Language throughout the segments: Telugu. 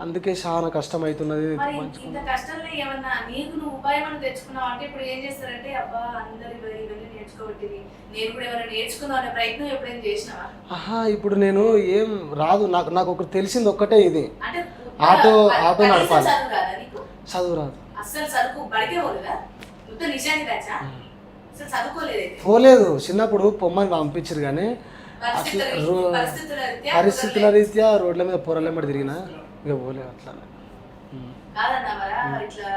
అందుకే చాలా కష్టం అవుతున్నది. ఇంత కష్టంలో ఏమన్నా నీకు నువ్వు ఉపాయం అని తెచ్చుకున్నావు అంటే ఇప్పుడు ఏం చేస్తారంటే అబ్బా అందరు ఇవన్నీ నేర్చుకోబట్టి నేను కూడా ఏమైనా నేర్చుకుందాం అనే ప్రయత్నం ఎప్పుడైనా చేసినావా? ఇప్పుడు నేను ఏం రాదు, నాకు ఒకటి తెలిసింది ఒక్కటే, ఇది అంటే ఆటో నడపాలి. చదువు రాదా నీకు? చదువు రాదు అస్సలు చదువు బడికే పోలేదా? మొత్తం నిజానికి దాచా అసలు చదువుకోలేదు. పోలేదు, చిన్నప్పుడు పొమ్మని పంపించారు కానీ పరిస్థితుల రీత్యా రోడ్ల మీద పొరలేమడి తిరిగినా ఇక పోలేదు అట్లా. కాదన్నా మరా ఇట్లా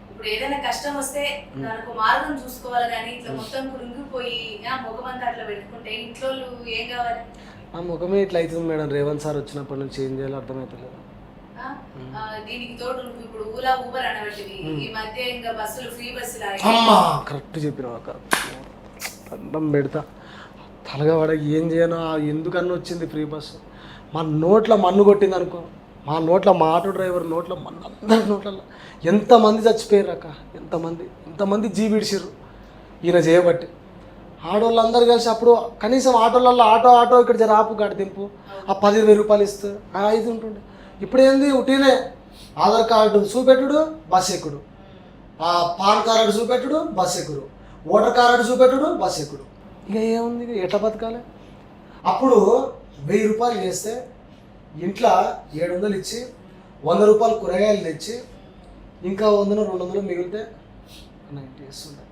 ఇప్పుడు ఏదైనా కష్టం వస్తే దానికి మార్గం చూసుకోవాలి కానీ ఇట్లా మొత్తం కృంగిపోయి ముఖమంతా అట్లా పెట్టుకుంటే ఇంట్లో ఏం కావాలి? ఆ ముఖమే ఇట్లా అవుతుంది మేడం. రేవంత్ సార్ వచ్చినప్పటి నుంచి ఏం చేయాలో అర్థమవుతలేదు. దీనికి తోడు నువ్వు ఇప్పుడు ఊబర్ అనబట్టివి ఈ మధ్య ఇంకా బస్సులు ఫ్రీ బస్సులు కరెక్ట్ చెప్పిన అన్నం పెడతా తలగా వాడ ఏం చేయను. ఎందుకన్నా వచ్చింది ఫ్రీ బస్సు. మా నోట్లో మన్ను కొట్టింది అనుకో, మా నోట్లో మా ఆటో డ్రైవర్ నోట్లో మన్ను, అందరి నోట్లలో ఎంతమంది చచ్చిపోయారు అక్క, ఎంతమంది జీవిడిసిర్రు ఈయన చేయబట్టి. ఆడోళ్ళందరూ కలిసి అప్పుడు కనీసం ఆటోలలో ఆటో ఇక్కడ జరాపు గడి దింపు ఆ 10,000 రూపాయలు ఇస్తే ఇది ఉంటుండే. ఇప్పుడు ఏంది ఉట్టినే ఆధార్ కార్డు చూపెట్టుడు బస్ ఎక్కుడు, ఆ పాన్ కార్డు చూపెట్టుడు బస్ ఎక్కుడు, ఓటర్ కార్డు చూపెట్టుడు బస్ ఎక్కుడు. ఇక ఏముంది, ఎట్లా బతకాలి? అప్పుడు 1000 రూపాయలు చేస్తే ఇంట్లో 700 ఇచ్చి 100 రూపాయలు కూరగాయలు తెచ్చి ఇంకా 100 200 మిగిలితే 90 చేస్తుండే.